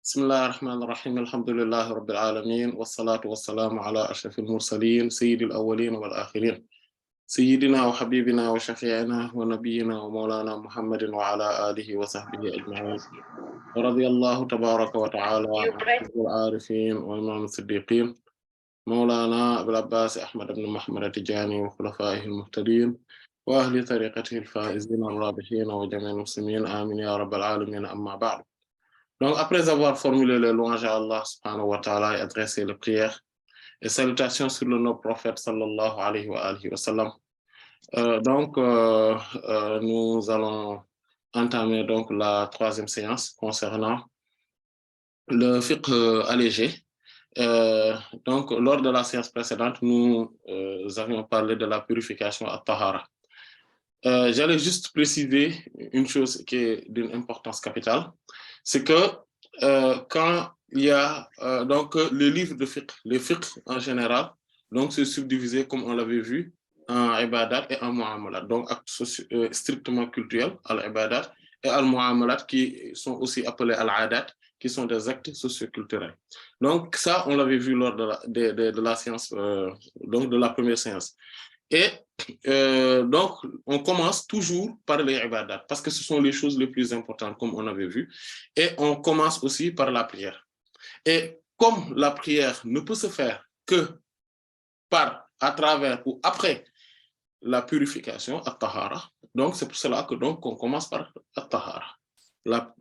بسم الله الرحمن الرحيم الحمد لله رب العالمين والصلاة والسلام على أشرف المرسلين سيد الأولين والآخرين سيدنا وحبيبنا وشفيعنا ونبينا ومولانا محمد وعلى آله وصحبه أجمعين ورضي الله تبارك وتعالى عن العارفين وإمام الصديقين مولانا أبي العباس أحمد بن محمد التجاني وخلفائه المهتدين وأهل طريقته الفائزين الرابحين وجميع المسلمين آمين يا رب العالمين أما بعد. Donc, après avoir formulé les louanges à Allah subhanahu wa ta'ala et adressé les prières et salutations sur le noble prophète sallallahu alayhi wa sallam, nous allons entamer donc la troisième séance concernant le fiqh allégé. Donc, lors de la séance précédente, nous avions parlé de la purification à Tahara. J'allais juste préciser une chose qui est d'une importance capitale, c'est que quand il y a donc le livre de fiqh, le fiqh en général, donc c'est subdivisé comme on l'avait vu en ibadat et en muamalat, donc actes strictement cultuels, al-ibadat, et al-muamalat qui sont aussi appelés al-adat, qui sont des actes socioculturels. Donc ça, on l'avait vu lors de la séance, donc de la première séance. Et donc, on commence toujours par les ibadat, parce que ce sont les choses les plus importantes, comme on avait vu. Et on commence aussi par la prière. Et comme la prière ne peut se faire que à travers ou après la purification, at-tahara, donc c'est pour cela que donc on commence par at-tahara, la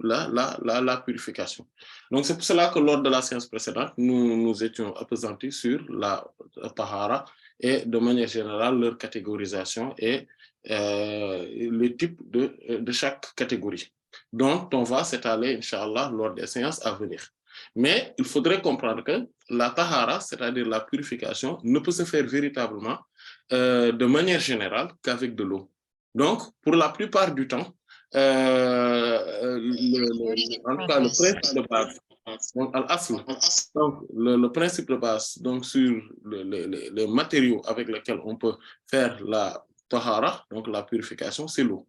purification. Donc c'est pour cela que lors de la séance précédente, nous étions appesantis sur la tahara et de manière générale leur catégorisation et le type de chaque catégorie, dont on va s'étaler, Inch'Allah, lors des séances à venir. Mais il faudrait comprendre que la tahara, c'est-à-dire la purification, ne peut se faire véritablement de manière générale qu'avec de l'eau. Donc, pour la plupart du temps, en tout cas, le principe de base, donc, le principe de base, donc sur les matériaux avec lesquels on peut faire la tahara, donc la purification, c'est l'eau.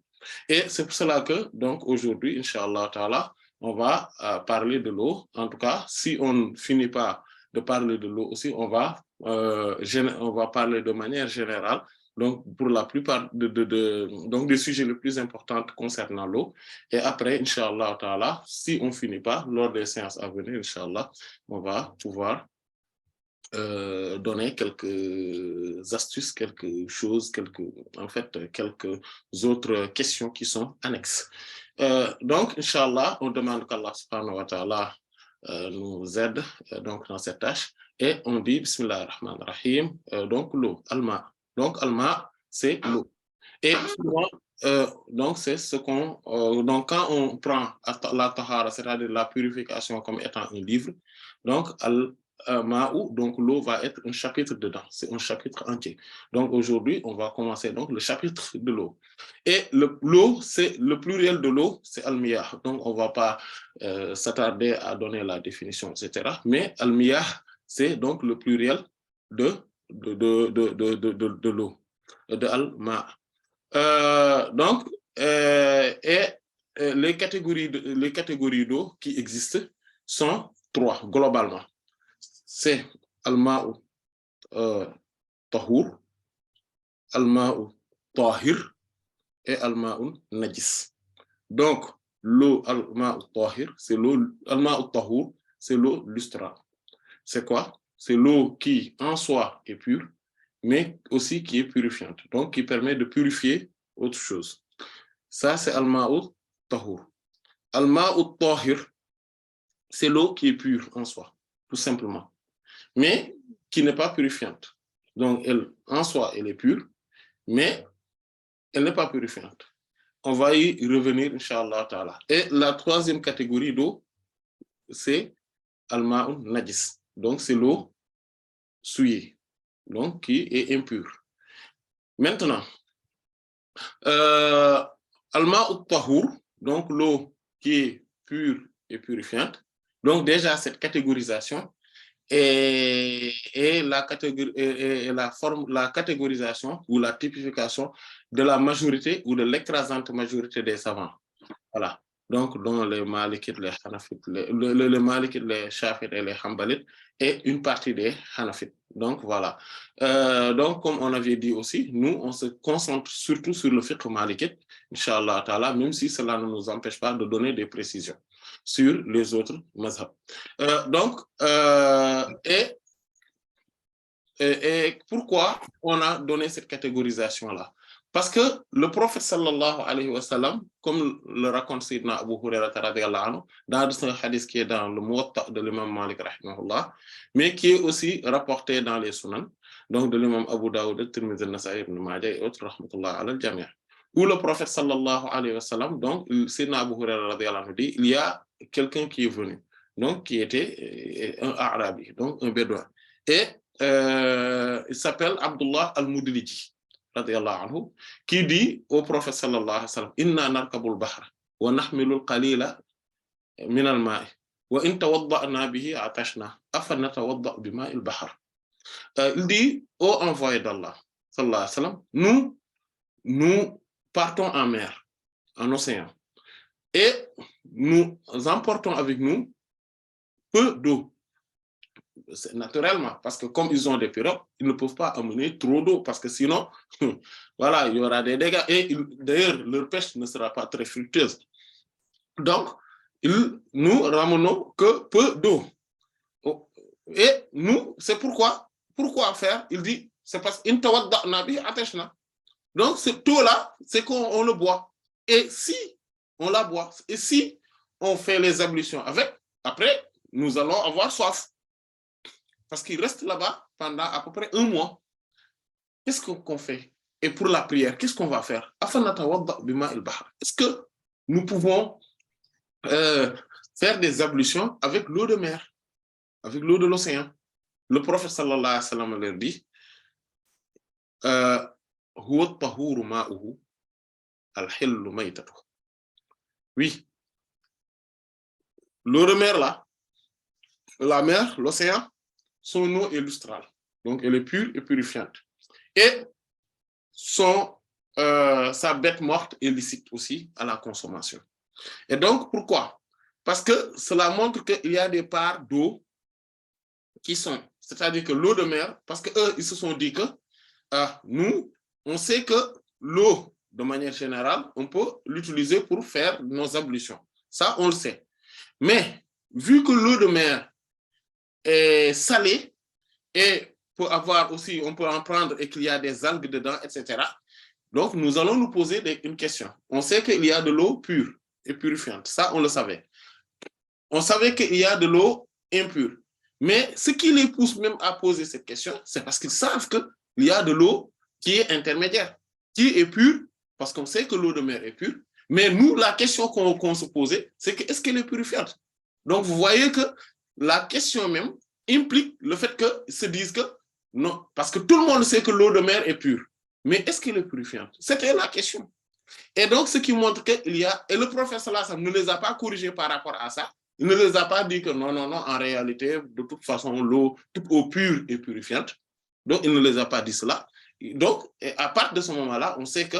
Et c'est pour cela que, donc, aujourd'hui, Inch'Allah Ta'ala, on va parler de l'eau. En tout cas, si on ne finit pas de parler de l'eau aussi, on va parler de manière générale, donc pour la plupart donc des sujets les plus importants concernant l'eau. Et après, Inch'Allah Ta'ala, si on ne finit pas, lors des séances à venir, Inch'Allah, on va pouvoir donner quelques astuces, quelques choses, quelques autres questions qui sont annexes. Donc, Inch'Allah, on demande qu'Allah subhanahu wa ta'ala nous aide donc dans cette tâche et on dit Bismillah ar-Rahman ar-Rahim, donc l'eau, alma. Donc, alma, c'est l'eau. Et souvent, donc, c'est ce qu'on. Donc, quand on prend la tahara, c'est-à-dire la purification comme étant un livre, donc, donc l'eau va être un chapitre dedans, c'est un chapitre entier. Donc aujourd'hui, on va commencer donc le chapitre de l'eau. Et l'eau, c'est le pluriel de l'eau, c'est al-miyah. Donc on ne va pas s'attarder à donner la définition, etc. Mais al-miyah, c'est donc le pluriel de l'eau, de al-ma. Donc, les catégories d'eau qui existent sont trois globalement. C'est al-ma'u tahur, al-ma'u tahir et al-ma'u najis. Donc, l'eau al-ma'u tahir, c'est l'eau, al-ma'u tahur, c'est l'eau lustrale. C'est quoi? C'est l'eau qui en soi est pure, mais aussi qui est purifiante, donc qui permet de purifier autre chose. Ça, c'est al-ma'u tahur. Al-ma'u tahir, c'est l'eau qui est pure en soi, tout simplement, mais qui n'est pas purifiante. Donc, elle, en soi, elle est pure, mais elle n'est pas purifiante. On va y revenir, Inch'Allah Ta'ala. Et la troisième catégorie d'eau, c'est al-ma'u najis. Donc, c'est l'eau souillée, donc qui est impure. Maintenant, al-ma'u tahur, donc l'eau qui est pure et purifiante. Donc, déjà, cette catégorisation et la catégorisation ou la typification de la majorité ou de l'écrasante majorité des savants. Voilà. donc dont les Malikites, les Hanafites, les Malikites, les Shafi'ites et les Hanbalites, et une partie des Hanafites. Donc voilà. Donc comme on avait dit aussi, nous on se concentre surtout sur le fiqh malikite, Inch'Allah ta'ala, même si cela ne nous empêche pas de donner des précisions sur les autres mazhabs. Et pourquoi on a donné cette catégorisation-là? Parce que le prophète sallallahu alayhi wa sallam, comme le raconte Sayyidina Abu Hurairah radhiyallahu anhu, dans un hadith qui est dans le Muwatta de l'imam Malik rahimahullah, mais qui est aussi rapporté dans les Sunan, donc de l'imam Abu Dawud, Tirmidhi, Nasa'i, Ibn Majah et autres, rahmatullah ala al-jami', où le prophète sallallahu alayhi wa sallam, donc Sayyidina Abu Hurairah radhiyallahu anhu dit, il y a quelqu'un qui est venu, donc qui était un Arabi, donc un Bédouin. Et il s'appelle Abdullah al-Mudliji, anhu, qui dit au prophète sallallahu alayhi wa sallam, inna narkabul bahra wa nahmilul qalila min al-ma'i wa in tawadda'na bihi atashna afa natawadda' bima'il bahr. Il dit ô envoyé d'Allah sallallahu alayhi wa sallam, nous partons en mer, en océan, et nous emportons avec nous peu d'eau. Naturellement, parce que comme ils ont des pirogues, ils ne peuvent pas amener trop d'eau, parce que sinon, voilà, il y aura des dégâts, et d'ailleurs, leur pêche ne sera pas très fructueuse. Donc, nous ramenons que peu d'eau. Et nous, c'est pourquoi faire? Il dit, c'est parce que donc, cette eau-là, c'est qu'on le boit. Et si on la boit, et si on fait les ablutions avec, après, nous allons avoir soif. Parce qu'il reste là-bas pendant à peu près 1 mois. Qu'est-ce qu'on fait? Et pour la prière, qu'est-ce qu'on va faire? Est-ce que nous pouvons faire des ablutions avec l'eau de mer, avec l'eau de l'océan? Le prophète sallallahu alayhi wa sallam leur dit, oui, l'eau de mer là, la mer, l'océan, son eau est lustrale, donc elle est pure et purifiante. Et sa bête morte est licite aussi à la consommation. Et donc, pourquoi? Parce que cela montre qu'il y a des parts d'eau qui sont, c'est-à-dire que l'eau de mer, parce qu'eux, ils se sont dit que nous, on sait que l'eau, de manière générale, on peut l'utiliser pour faire nos ablutions. Ça, on le sait. Mais, vu que l'eau de mer est salée et peut avoir aussi, on peut en prendre et qu'il y a des algues dedans, etc. Donc, nous allons nous poser une question. On sait qu'il y a de l'eau pure et purifiante. Ça, on le savait. On savait qu'il y a de l'eau impure. Mais ce qui les pousse même à poser cette question, c'est parce qu'ils savent qu'il y a de l'eau qui est intermédiaire, qui est pure, parce qu'on sait que l'eau de mer est pure. Mais nous, la question qu'on se posait, c'est que est-ce qu'elle est purifiante? Donc, vous voyez que la question même implique le fait qu'ils se disent que non, parce que tout le monde sait que l'eau de mer est pure. Mais est-ce qu'elle est purifiante? C'était la question. Et donc, ce qui montre qu'il y a... Et le prophète sallallahu alayhi wa sallam ne les a pas corrigés par rapport à ça. Il ne les a pas dit que non, en réalité, de toute façon, toute eau pure est purifiante. Donc, il ne les a pas dit cela. Donc, à partir de ce moment-là, on sait que...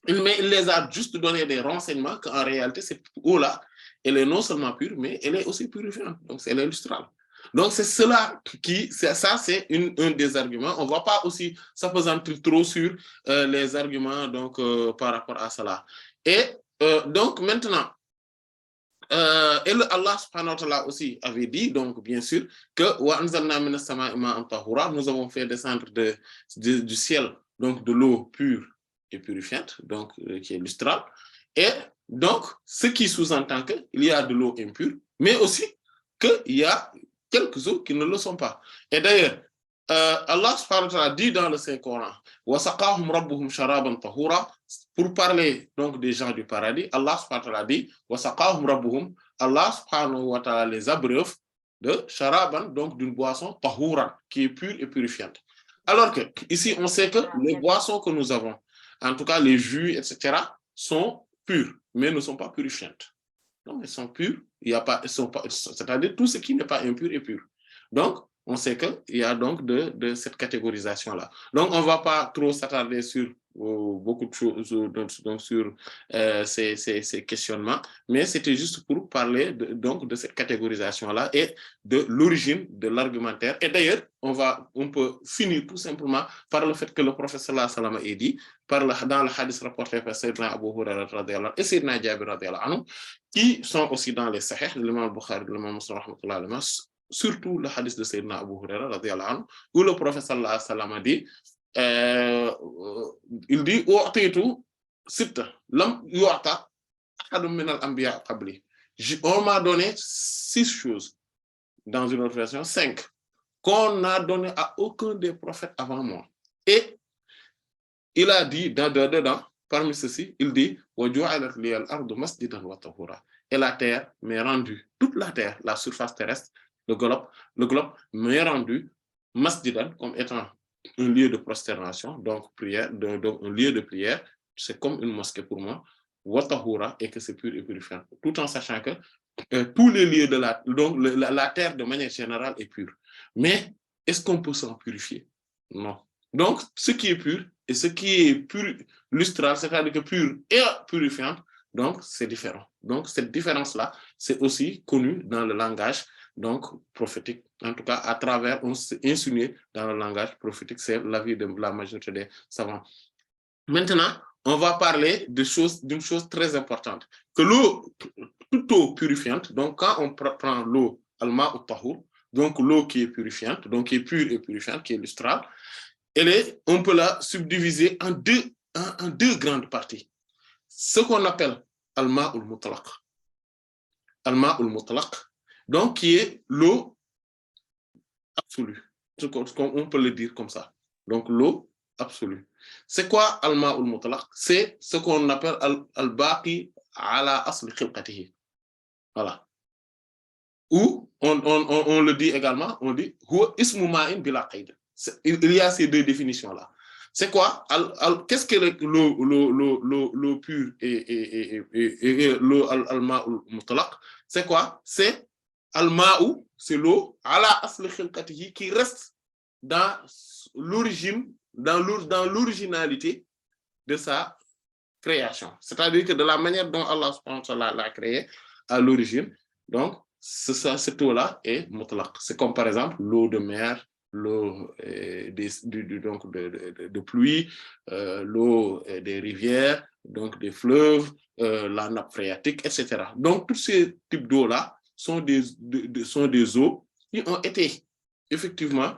Mais il les a juste donné des renseignements qu'en réalité, cette eau-là, elle est non seulement pure, mais elle est aussi purifiante. Donc, elle est lustrale. Donc, c'est cela ça, c'est un des arguments. On ne va pas aussi s'apesantir trop sur les arguments donc, par rapport à cela. Et donc, maintenant, et Allah subhanahu wa ta'ala aussi avait dit, donc bien sûr, que nous avons fait descendre du ciel donc de l'eau pure et purifiante, donc qui est lustrale. Et donc, ce qui sous-entend qu'il y a de l'eau impure, mais aussi qu'il y a quelques eaux qui ne le sont pas. Et d'ailleurs, Allah subhanahu wa ta'ala dit dans le Saint-Coran, وَسَقَاهُمْ رَبُّهُمْ شَرَابًا طَهُورًا, pour parler donc des gens du paradis, Allah subhanahu wa ta'ala dit, وَسَقَاهُمْ رَبُّهُمْ, Allah subhanahu wa ta'ala les abreuve de sharaban, donc d'une boisson tahura, qui est pure et purifiante. Alors que ici, on sait que les boissons que nous avons, en tout cas les jus, etc., sont pures, mais ne sont pas purifiantes. Donc, elles sont pures, c'est-à-dire tout ce qui n'est pas impur est pur. Donc, on sait qu'il y a donc de cette catégorisation-là. Donc, on ne va pas trop s'attarder sur beaucoup de choses donc sur ces questionnements, mais c'était juste pour parler donc de cette catégorisation-là et de l'origine de l'argumentaire. Et d'ailleurs, on peut finir tout simplement par le fait que le prophète sallallahu alayhi wa sallam ait dit, dans le hadith rapporté par Sayyidina Abu Hurairah radhiyallahu et Sayyidina Jabir radhiyallahu anhu, qui sont aussi dans les Sahih, l'imam Bukhari, l'imam Muslim rahmatullahi alayhi, surtout le hadith de Sayyidina Abu Hurairah radhiyallahu anhu, où le prophète sallallahu alayhi wa sallam a dit, il dit on m'a donné 6 choses, dans une autre version 5, qu'on n'a donné à aucun des prophètes avant moi. Et il a dit dedans, parmi ceci, il dit et la terre m'est rendue, toute la terre, la surface terrestre, le globe m'est rendu masjidan comme étant un lieu de prosternation, donc prière, donc un lieu de prière, c'est comme une mosquée pour moi, watahura, et que c'est pur et purifiant, tout en sachant que tous les lieux de la terre de manière générale est pure. Mais est-ce qu'on peut s'en purifier? Non. Donc, ce qui est pur et ce qui est pur, lustral, c'est-à-dire que pur et purifiant, donc c'est différent. Donc, cette différence-là, c'est aussi connu dans le langage donc prophétique, en tout cas à travers, on s'est insinué dans le langage prophétique, c'est l'avis de la majorité des savants. Maintenant, on va parler d'une chose très importante, que l'eau, toute eau purifiante, donc quand on prend l'eau, al-ma' al-tahur, donc l'eau qui est purifiante, donc qui est pure et purifiante, qui est lustrale, on peut la subdiviser en deux grandes parties. Ce qu'on appelle al-ma' al-mutlaq. Al-ma' al-mutlaq, donc qui est l'eau absolue. On peut le dire comme ça. Donc l'eau absolue. C'est quoi al-ma' al-mutlaq? C'est ce qu'on appelle al-baqi ala asli khilqatihi. Voilà. Ou on le dit également, on dit huwa ismu ma'in bila qayd. Il y a ces deux définitions-là. C'est quoi? Qu'est-ce que l'eau pure et l'eau al-ma'u mutlaq? C'est quoi? C'est al-ma'u, c'est l'eau ala asli khilqatihi qui reste dans l'origine, dans l'originalité de sa création. C'est-à-dire que de la manière dont Allah subhanahu wa ta'ala l'a créé à l'origine, donc cette eau-là est mutlaq. C'est comme par exemple l'eau de mer, l'eau de pluie, l'eau des rivières, donc des fleuves, la nappe phréatique, etc. Donc tous ces types d'eau-là sont des eaux qui ont été effectivement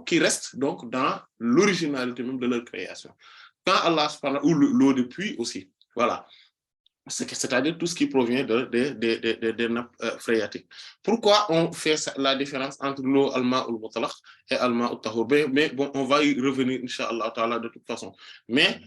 qui restent donc dans l'originalité même de leur création. Quand Allah ou l'eau de pluie aussi, voilà. C'est-à-dire tout ce qui provient des nappes phréatiques. Pourquoi on fait la différence entre l'eau al-ma' al-mutlaq et al-ma' al-tahur? Mais bon, on va y revenir, Inch'Allah ta'ala, de toute façon. Mais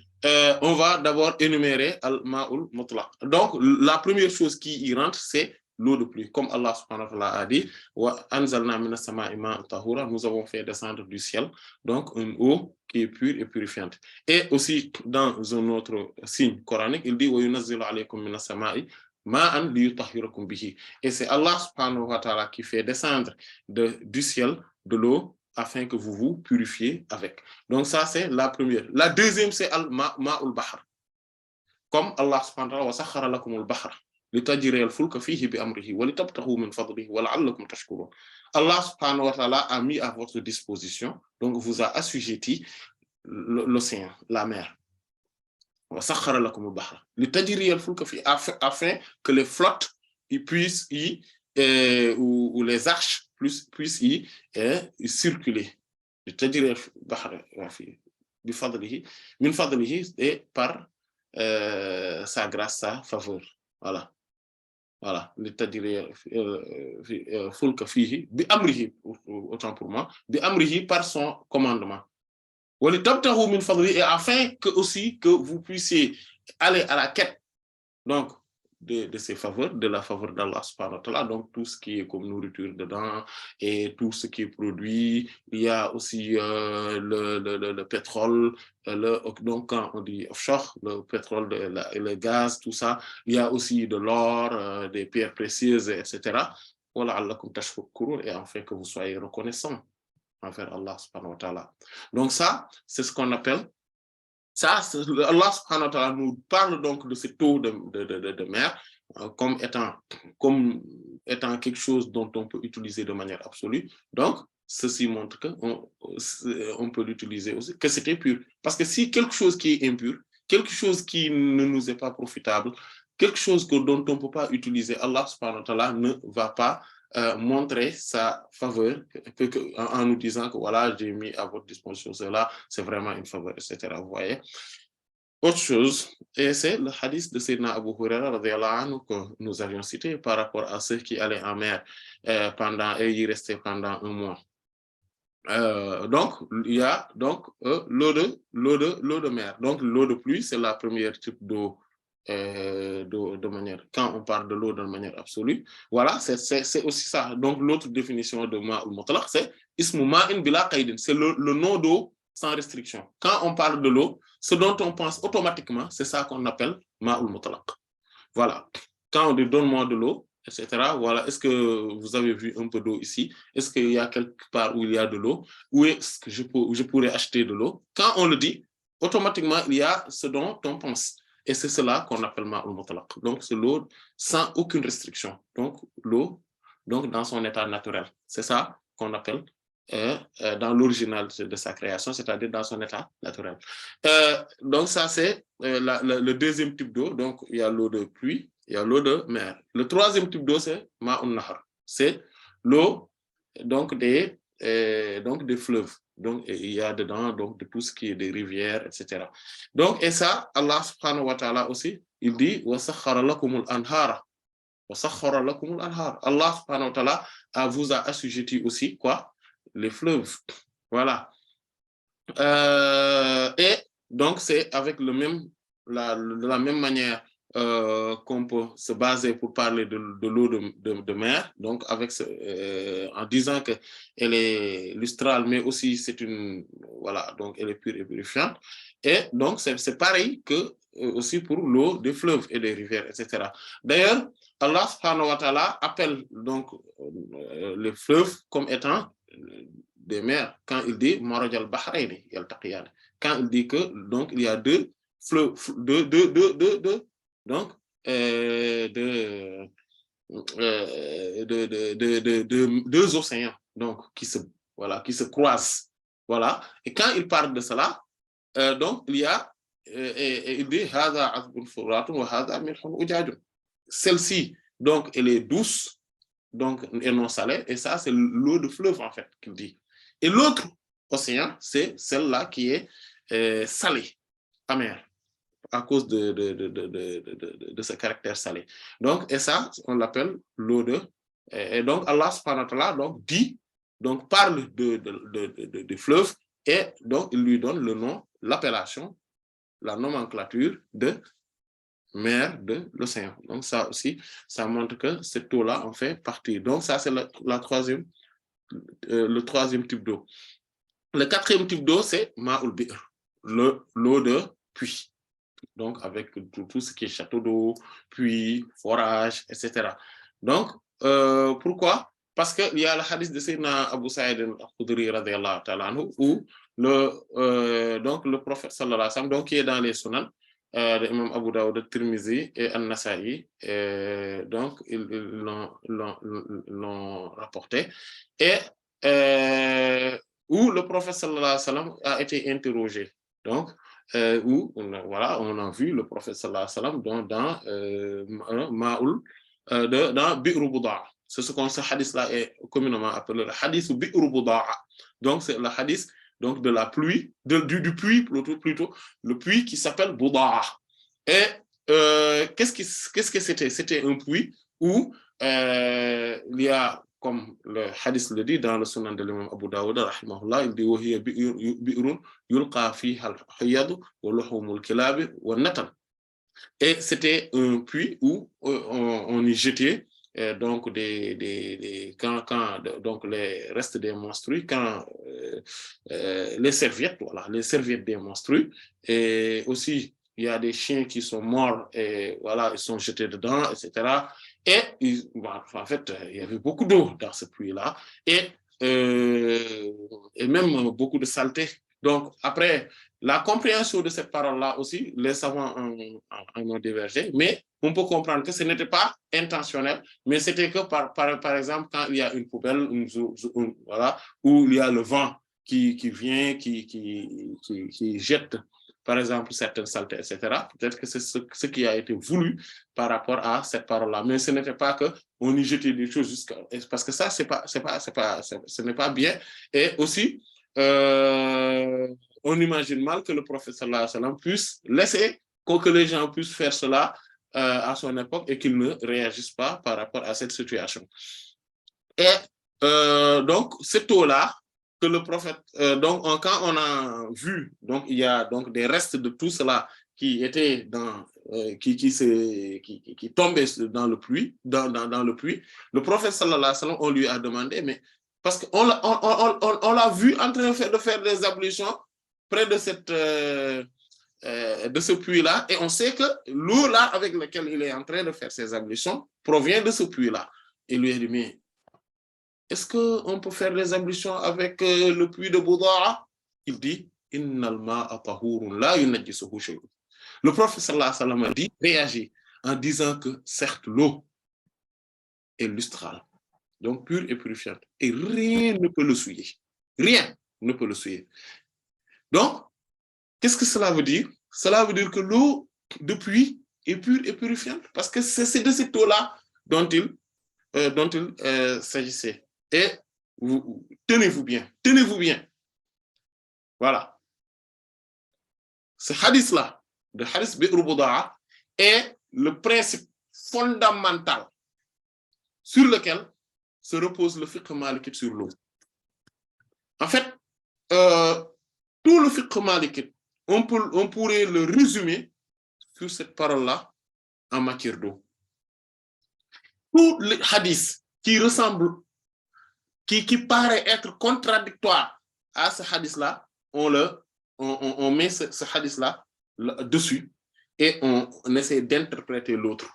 on va d'abord énumérer al-ma' al-mutlaq. Donc, la première chose qui y rentre, c'est l'eau de pluie. Comme Allah subhanahu wa ta'ala a dit, wa anzalna minas sama'i ma'an tahura, nous avons fait descendre du ciel, donc une eau qui est pure et purifiante. Et aussi, dans un autre signe coranique, il dit wa yunazzilu alaykum minas sama'i ma'an liyutahhirakum bihi. Et c'est Allah subhanahu wa ta'ala qui fait descendre du ciel de l'eau afin que vous vous purifiez avec. Donc ça, c'est la première. La deuxième, c'est al-ma'ul bahr. Comme Allah subhanahu wa ta'ala wa sakhara lakumul bahr. Allah subhanahu wa ta'ala a mis à votre disposition, donc vous a assujetti l'océan, la mer. Afin que les flottes puissent ou les arches puissent y circuler. Et par sa grâce, sa faveur. Voilà. Voilà, autant pour moi, par son commandement. Et afin que aussi que vous puissiez aller à la quête donc de ces faveurs, de la faveur d'Allah subhanahu wa ta'ala, donc tout ce qui est comme nourriture dedans et tout ce qui est produit. Il y a aussi le pétrole, donc quand on dit offshore, le pétrole, le gaz, tout ça. Il y a aussi de l'or, des pierres précieuses, etc. Voilà, et afin que vous soyez reconnaissants. envers Allah subhanahu wa ta'ala. Donc ça, c'est ce qu'on appelle, ça, Allah subhanahu wa ta'ala nous parle donc de cette eau de mer comme étant quelque chose dont on peut utiliser de manière absolue. Donc, ceci montre qu'on peut l'utiliser aussi, que c'était pur. Parce que si quelque chose qui est impur, quelque chose qui ne nous est pas profitable, quelque chose dont on ne peut pas utiliser, Allah subhanahu wa ta'ala ne va pas montrer sa faveur en nous disant que voilà, j'ai mis à votre disposition cela, c'est vraiment une faveur, etc. Vous voyez? Autre chose, et c'est le hadith de Sayyidina Abu Huraira radhiyallahu anhu que nous avions cité par rapport à ceux qui allaient en mer et y restaient pendant un mois. Donc, il y a donc l'eau de mer. Donc, l'eau de pluie, c'est la première type d'eau de manière, quand on parle de l'eau de manière absolue. Voilà, c'est aussi ça. Donc, l'autre définition de ma'ul mutlaq, c'est ismu ma'in bila qaydin. C'est le nom d'eau sans restriction. Quand on parle de l'eau, ce dont on pense automatiquement, c'est ça qu'on appelle ma'ul mutlaq. Voilà. Quand on dit donne-moi de l'eau, etc. Voilà. Est-ce que vous avez vu un peu d'eau ici? Est-ce qu'il y a quelque part où il y a de l'eau? Où est-ce que je pourrais acheter de l'eau? Quand on le dit, automatiquement, il y a ce dont on pense. Et c'est cela qu'on appelle ma'ul mutlaq. Donc, c'est l'eau sans aucune restriction. Donc, l'eau dans son état naturel. C'est ça qu'on appelle dans l'original de sa création, c'est-à-dire dans son état naturel. Donc, ça, c'est le deuxième type d'eau. Donc, il y a l'eau de pluie, il y a l'eau de mer. Le troisième type d'eau, c'est ma'un nahar. C'est l'eau donc des fleuves. Donc, il y a dedans donc, de tout ce qui est des rivières, etc. Donc, et ça, Allah subhanahu wa ta'ala aussi, il dit wa sakhara lakumul anhara. Wa sakhara lakumul anhara. Allah subhanahu wa ta'ala vous a assujetti aussi quoi? Les fleuves. Voilà. Et donc, c'est avec la même manière qu'on peut se baser pour parler de l'eau de mer, donc en disant qu'elle est lustrale, mais aussi c'est voilà, donc elle est pure et purifiante. Et donc, c'est pareil que aussi pour l'eau des fleuves et des rivières, etc. D'ailleurs, Allah subhanahu wa ta'ala appelle donc les fleuves comme étant des mers, quand il dit Maraj al-Bahrayni yaltaqiyan, quand il dit que donc il y a deux fleuves, donc deux océans donc qui se croisent, voilà. Et quand il parle de cela, donc il y a il dit Hadha azbun furatun wa hadha milhun ujajun. Celle-ci donc elle est douce donc et non salée, et ça c'est l'eau de fleuve en fait qu'il dit. Et l'autre océan, c'est celle-là qui est salée, amère, à cause de ce caractère salé. Donc, et ça, on l'appelle l'eau de... Et donc, Allah subhanahu wa ta'ala donc, dit, donc parle de fleuve, et donc il lui donne le nom, l'appellation, la nomenclature de mer de l'océan. Donc, ça aussi, ça montre que cette eau-là en fait partie. Donc, ça, c'est le troisième type d'eau. Le quatrième type d'eau, c'est ma'ul bi'r, l'eau de puits. Donc, avec tout ce qui est château d'eau, puits, forage, etc. Donc, pourquoi? Parce qu'il y a le hadith de Sayyidina Abu Sa'id al-Khudri radhiyallahu ta'ala anhu, où donc le prophète sallallahu alayhi wa sallam, donc qui est dans les sunan, de Imam Abu Dawud, Tirmizi et An-Nasa'i, donc ils l'ont rapporté, et où le prophète sallallahu alayhi wa sallam a été interrogé. Donc, où voilà, on a vu le prophète sallallahu alayhi wa sallam dans Ma'ul, dans Bi'r Buda'a. Ce hadith-là est communément appelé le hadith Bi'r Buda'a. Donc, c'est le hadith donc, de la pluie, du puits plutôt, le puits qui s'appelle Buda'a. Et qu'est-ce que c'était? C'était un puits où il y a, comme le hadith le dit dans le sunan de l'imam Abu Dawud, rahimahullah, il dit wa hiya bi'run yulqa fiha al-hayyad wa luhumul kilab wa natan. Et c'était un puits où on y jetait donc donc les restes des menstrues, quand les serviettes, voilà, les serviettes des menstrues, et aussi il y a des chiens qui sont morts et voilà, ils sont jetés dedans, etc. Et en fait, il y avait beaucoup d'eau dans ce puits-là. Et et même beaucoup de saleté. Donc, après, la compréhension de cette parole-là aussi, les savants en ont divergé, mais on peut comprendre que ce n'était pas intentionnel, mais c'était que, par exemple, quand il y a une poubelle, voilà, où il y a le vent qui vient, qui jette, par exemple, certaines saletés, etc. Peut-être que c'est ce qui a été voulu par rapport à cette parole-là. Mais ce n'était pas qu'on y jetait des choses parce que ça, ce n'est pas bien. Et aussi, on imagine mal que le prophète sallallahu alayhi wa sallam puisse laisser que les gens puissent faire cela à son époque et qu'ils ne réagissent pas par rapport à cette situation. Et donc, cette eau-là, que le prophète, donc quand on a vu, donc il y a donc des restes de tout cela qui étaient qui tombaient dans le puits, dans le puits, le prophète sallallahu alayhi wa sallam, on lui a demandé, mais parce qu'on l'a vu en train de faire des ablutions près de de ce puits-là, et on sait que l'eau-là avec laquelle il est en train de faire ses ablutions provient de ce puits-là. Il lui a dit, mais est-ce qu'on peut faire les ablutions avec le puits de Bouda'a? Il dit, Innal ma'a tahurun la yunajjisuhu shay'un. Le prophète sallallahu alayhi wa sallam a dit, réagit en disant que certes l'eau est lustrale, donc pure et purifiante, et rien ne peut le souiller. Rien ne peut le souiller. Donc, qu'est-ce que cela veut dire? Cela veut dire que l'eau de puits est pure et purifiante, parce que c'est de cette eau-là dont il s'agissait. Et tenez-vous bien. Voilà. Ce hadith-là, le hadith Bi'r Bouda'a, est le principe fondamental sur lequel se repose le fiqh malikite sur l'eau. En fait, tout le fiqh malikite, on pourrait le résumer sur cette parole-là en matière d'eau. Tous les hadiths qui ressemblent, qui paraît être contradictoire à ce hadith-là, on met ce hadith-là dessus et on essaie d'interpréter l'autre.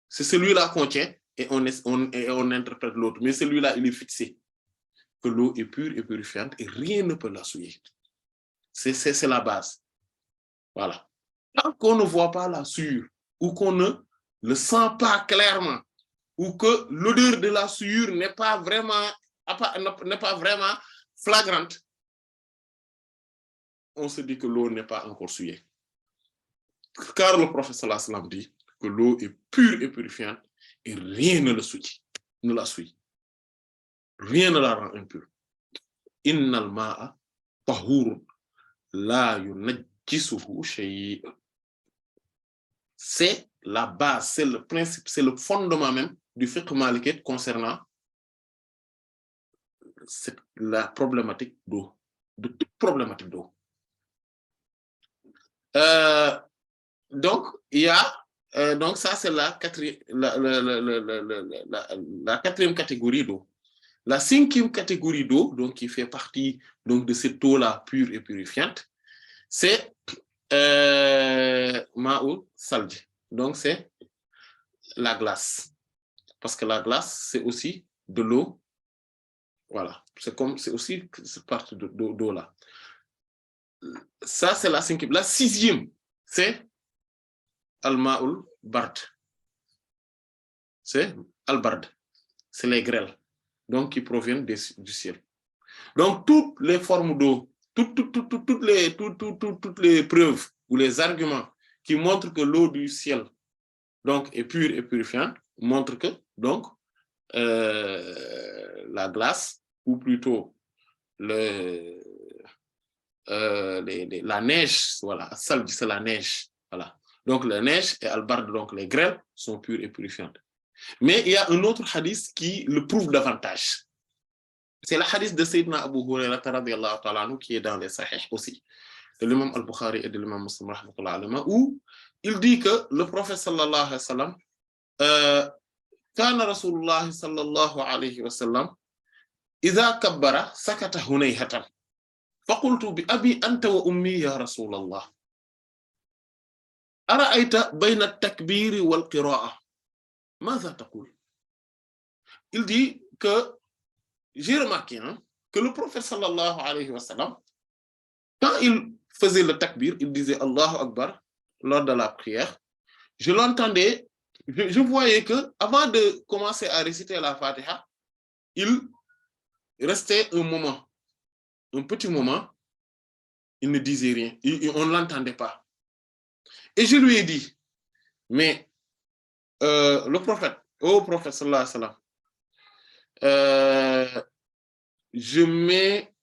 C'est celui-là qu'on tient et on interprète l'autre. Mais celui-là, il est fixé. Que l'eau est pure et purifiante et rien ne peut la souiller. C'est la base. Voilà. Tant qu'on ne voit pas la souillure ou qu'on ne le sent pas clairement ou que l'odeur de la souillure n'est pas vraiment flagrante, on se dit que l'eau n'est pas encore souillée. Car le prophète sallallahu alayhi wa sallam dit que l'eau est pure et purifiante et rien ne la souille. Rien ne la rend impure. Innal ma'a tahurun la yunajjisuhu shay'un. C'est la base, c'est le principe, c'est le fondement même du fiqh malikite concernant la problématique d'eau, de toute problématique d'eau. Donc, il y a, donc ça c'est la quatrième catégorie d'eau. La cinquième catégorie d'eau, donc qui fait partie donc de cette eau-là pure et purifiante, c'est ma'u salj. Donc c'est la glace, parce que la glace c'est aussi de l'eau. Voilà, c'est aussi cette partie d'eau là. Ça c'est la cinquième. La sixième, c'est al-ma'ul bard. C'est al-bard, c'est les grêles, donc qui proviennent du ciel. Donc toutes les formes d'eau, toutes les preuves ou les arguments qui montrent que l'eau du ciel donc est pure et purifiante montrent que donc la glace ou plutôt la neige, voilà, salj c'est la neige, voilà. Donc la neige et al-bard, donc les grêles sont pures et purifiantes. Mais il y a un autre hadith qui le prouve davantage. C'est le hadith de Sayyidina Abu Hurayrah radiyallahu ta'ala anhu qui est dans les Sahih aussi, de l'imam al-Bukhari et de l'imam Muslim rahmatullah alayhi, où il dit que le prophète sallallahu alayhi wa sallam, kana Rasulullah sallallahu alayhi wa sallam, idha kabbara sakata hunayhatan, faqultu bi abi anta wa ummi ya Rasulallah, ara'ayta bayna at-takbir wal qira'a, madha taqul? Il dit que j'ai remarqué que le prophète sallallahu alayhi wa sallam, quand il faisait le takbir, il disait Allahu Akbar lors de la prière, je l'entendais, je voyais que avant de commencer à réciter la Fatiha, il restait un moment, un petit moment, il ne disait rien, on ne l'entendait pas. Et je lui ai dit, mais le prophète, prophète sallallahu alayhi wa sallam, je mets,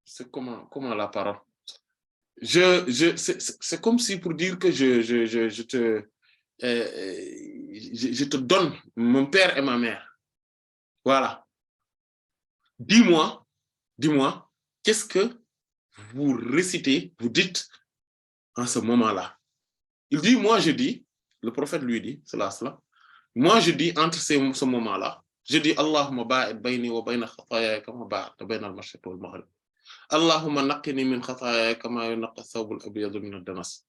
c'est comment la parole? C'est comme si pour dire que je te donne mon père et ma mère. Voilà. Dis-moi, qu'est-ce que vous récitez, vous dites en ce moment-là? Il dit, moi je dis, le prophète lui dit, cela, moi je dis entre ce moment-là, je dis Allahumma ba'id bayni wa bayna khataaya kama ba'adta bayna al-mashriq wal maghrib. Allahumma naqqini min khataaya kama yunqqa ath-thawb al-abyad min ad-danas.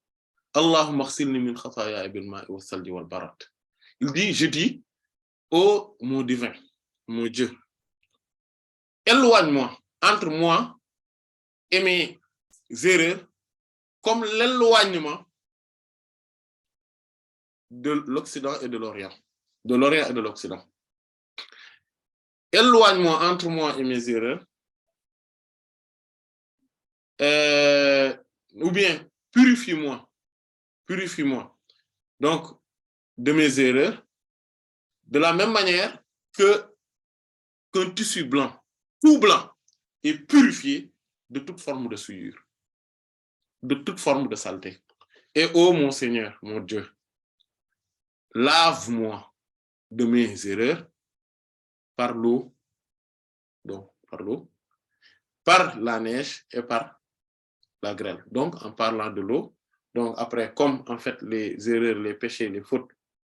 Allahumma ighsilni min khataaya bil ma'i was salji wal barad. Il dit, je dis, ô mon divin, mon Dieu, éloigne-moi entre moi et mes erreurs comme l'éloignement de l'Occident et de l'Orient, de l'Orient et de l'Occident. Éloigne-moi entre moi et mes erreurs, ou bien purifie-moi, donc de mes erreurs, de la même manière qu'un tissu blanc, tout blanc, est purifié de toute forme de souillure, de toute forme de saleté. Et ô mon Seigneur, mon Dieu, lave-moi de mes erreurs par l'eau, par la neige et par la grêle. Donc, en parlant de l'eau, donc après, comme en fait les erreurs, les péchés, les fautes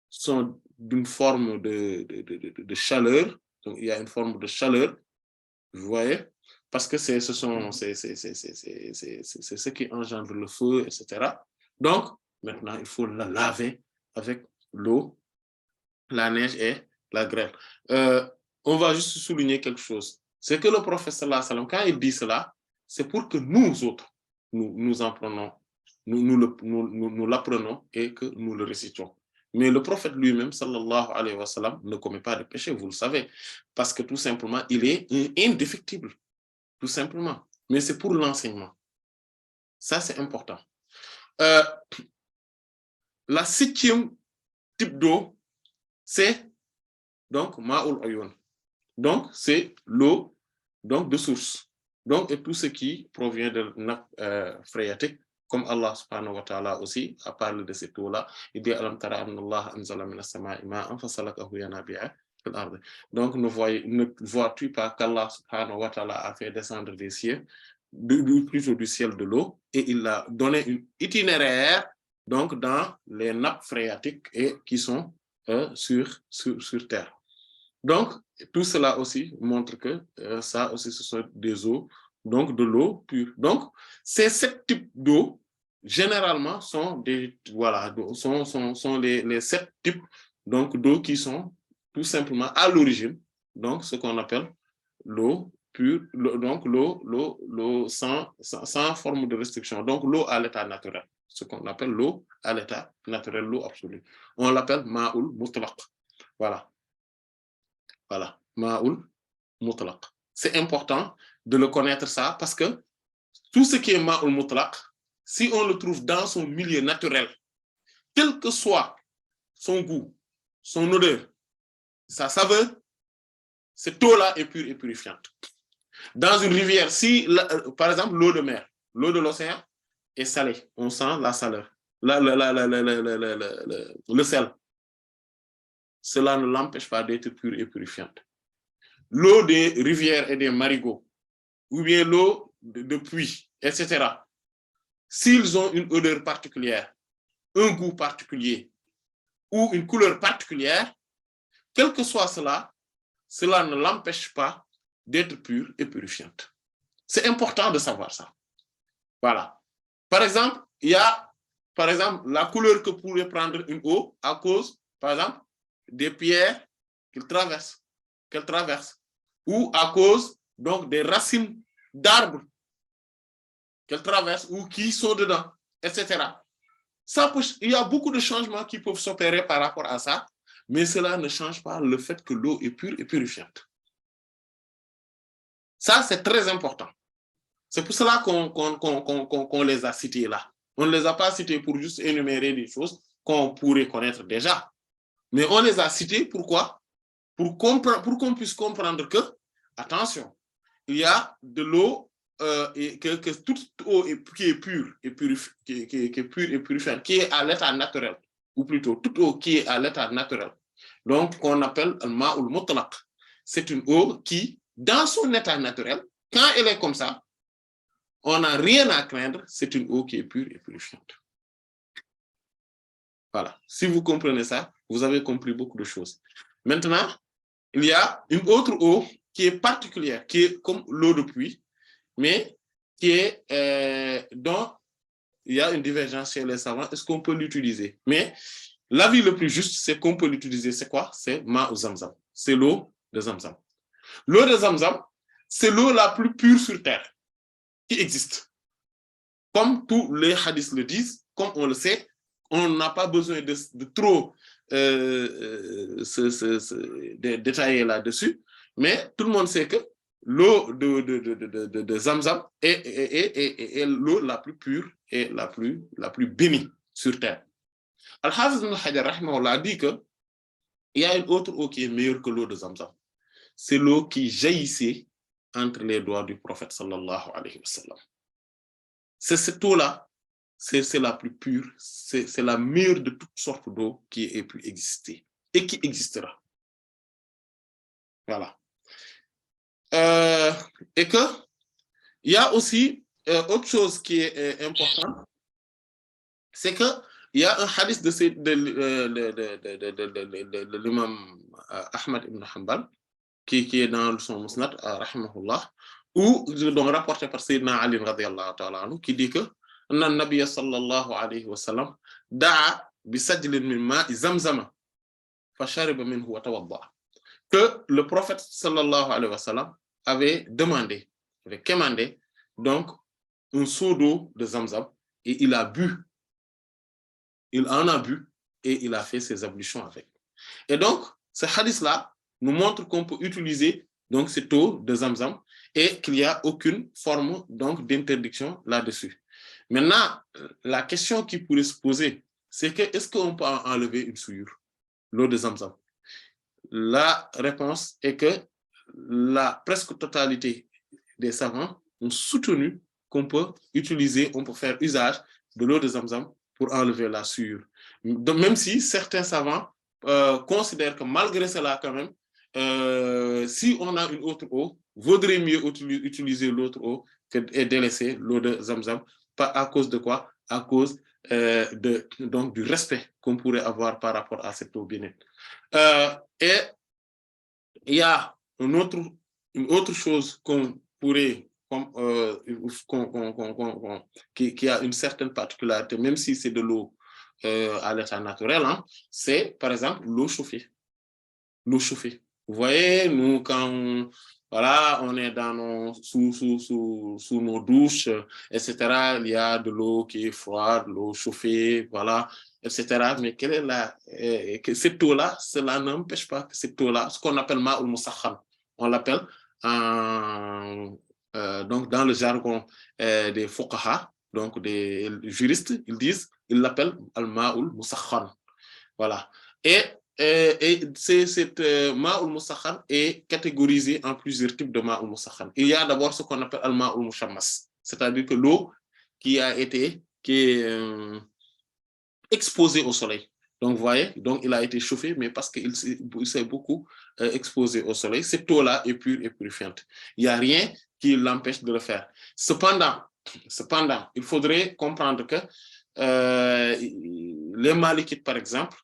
sont d'une forme de chaleur, donc il y a une forme de chaleur, vous voyez, parce que c'est ce qui engendre le feu, etc. Donc, maintenant, il faut la laver avec l'eau, la neige et la grêle. On va juste souligner quelque chose. C'est que le prophète sallallahu alayhi wa sallam, quand il dit cela, c'est pour que nous autres, nous en prenons, nous l'apprenons et que nous le récitions. Mais le prophète lui-même, sallallahu alayhi wa sallam, ne commet pas de péché, vous le savez, parce que tout simplement, il est indéfectible, tout simplement. Mais c'est pour l'enseignement. Ça, c'est important. La 7e type d'eau, c'est donc ma'ul ayun. Donc, c'est l'eau donc de source. Donc, et tout ce qui provient de nappe phréatique, comme Allah subhanahu wa ta'ala aussi a parlé de cette eau-là. Il dit alam tara anna Allah anzala minas sama'i ma'an fasalakahu yanabi'a fil ard. Donc, ne vois-tu pas qu'Allah subhanahu wa ta'ala a fait descendre des cieux, plutôt du ciel de l'eau, et il a donné une itinéraire donc dans les nappes phréatiques et qui sont sur terre. Donc, tout cela aussi montre que ça aussi, ce sont des eaux, donc de l'eau pure. Donc, ces 7 types d'eau, généralement, sont les 7 types donc d'eau qui sont tout simplement à l'origine, donc ce qu'on appelle l'eau pure, donc l'eau sans forme de restriction, donc l'eau à l'état naturel, ce qu'on appelle l'eau à l'état naturel, l'eau absolue. On l'appelle ma'ul mutlaq. Voilà. Voilà, ma'ul mutlaq. C'est important de le connaître ça parce que tout ce qui est ma'ul mutlaq, si on le trouve dans son milieu naturel, quel que soit son goût, son odeur, sa saveur, cette eau-là est pure et purifiante. Dans une rivière, si, par exemple, l'eau de mer, l'eau de l'océan est salée, on sent la saveur, le sel. Cela ne l'empêche pas d'être pure et purifiante. L'eau des rivières et des marigots, ou bien l'eau de puits, etc. S'ils ont une odeur particulière, un goût particulier ou une couleur particulière, quel que soit cela, cela ne l'empêche pas d'être pure et purifiante. C'est important de savoir ça. Voilà. Par exemple, il y a la couleur que pourrait prendre une eau à cause, par exemple, des pierres qu'il traverse. qu'elle traverse, ou à cause donc des racines d'arbres qu'elle traverse ou qui sont dedans, etc. Il y a beaucoup de changements qui peuvent s'opérer par rapport à ça, mais cela ne change pas le fait que l'eau est pure et purifiante. Ça, c'est très important. C'est pour cela qu'on les a cités là. On ne les a pas cités pour juste énumérer des choses qu'on pourrait connaître déjà. Mais on les a cités pourquoi? Pour qu'on puisse comprendre que, attention, il y a de l'eau, que toute eau qui est pure et purifiante, qui est à l'état naturel, ou plutôt toute eau qui est à l'état naturel, donc qu'on appelle le ma'ul mutlaq. C'est une eau qui, dans son état naturel, quand elle est comme ça, on n'a rien à craindre, c'est une eau qui est pure et purifiante. Voilà. Si vous comprenez ça, vous avez compris beaucoup de choses. Maintenant, il y a une autre eau qui est particulière, qui est comme l'eau de pluie, mais qui est dont il y a une divergence chez les savants. Est-ce qu'on peut l'utiliser? Mais l'avis le plus juste, c'est qu'on peut l'utiliser. C'est quoi? C'est Ma'u Zamzam. C'est l'eau de Zamzam. L'eau de Zamzam, c'est l'eau la plus pure sur Terre qui existe. Comme tous les hadiths le disent, comme on le sait, on n'a pas besoin de trop détailler là-dessus, mais tout le monde sait que l'eau de Zamzam est l'eau la plus pure et la plus bénie sur Terre. Al-Hafiz ibn Hajar rahimahullah dit qu'il y a une autre eau qui est meilleure que l'eau de Zamzam. C'est l'eau qui jaillissait entre les doigts du prophète sallallahu alayhi wa sallam. C'est cette eau-là, c'est la plus pure, c'est la meilleure de toutes sortes d'eau qui ait pu exister et qui existera. Voilà. Et que il y a aussi autre chose qui est importante, c'est que il y a un hadith de l'imam Ahmad ibn Hanbal qui est dans son musnad rahimahullah, ou donc rapporté par Sayyidina Ali radiyallahu ta'ala anhu, qui dit que anna nabiyya sallallahu alayhi wa sallam da'a bi sajlin min ma'i zamzama fa shariba minhu wa tawadda. Que le prophète sallallahu alayhi wa sallam avait commandé donc un seau d'eau de Zamzam et il en a bu et il a fait ses ablutions avec. Et donc ce hadith là nous montre qu'on peut utiliser donc cette eau de Zamzam et qu'il n'y a aucune forme donc d'interdiction là-dessus. Maintenant, la question qui pourrait se poser, c'est que est-ce qu'on peut enlever une souillure, l'eau de Zamzam? La réponse est que la presque totalité des savants ont soutenu qu'on peut faire usage de l'eau de Zamzam pour enlever la souillure. Donc, même si certains savants considèrent que malgré cela quand même, si on a une autre eau, vaudrait mieux utiliser l'autre eau et délaisser l'eau de Zamzam. À cause de quoi? À cause donc, du respect qu'on pourrait avoir par rapport à cette eau bénite. Et il y a une autre chose qu'on pourrait, qui a une certaine particularité, même si c'est de l'eau à l'état naturel, hein, c'est par exemple l'eau chauffée. L'eau chauffée. Vous voyez, nous, quand on est dans sous nos douches, etc., il y a de l'eau qui est froide, l'eau chauffée, voilà, etc. Mais quelle est cette eau-là, cela n'empêche pas que cette eau-là, ce qu'on appelle ma'ul musakhan, on l'appelle donc dans le jargon des fuqaha, donc des juristes, ils l'appellent al-ma'ul musakhan. Voilà. Et cette ma'ul musakhan est catégorisée en plusieurs types de ma'ul musakhan. Il y a d'abord ce qu'on appelle al-ma'ul mushammas, c'est-à-dire que l'eau qui est exposée au soleil. Donc, vous voyez, donc il a été chauffé, mais parce qu'il s'est beaucoup exposé au soleil, cette eau-là est pure et purifiante. Il n'y a rien qui l'empêche de le faire. Cependant, il faudrait comprendre que les malikites, par exemple,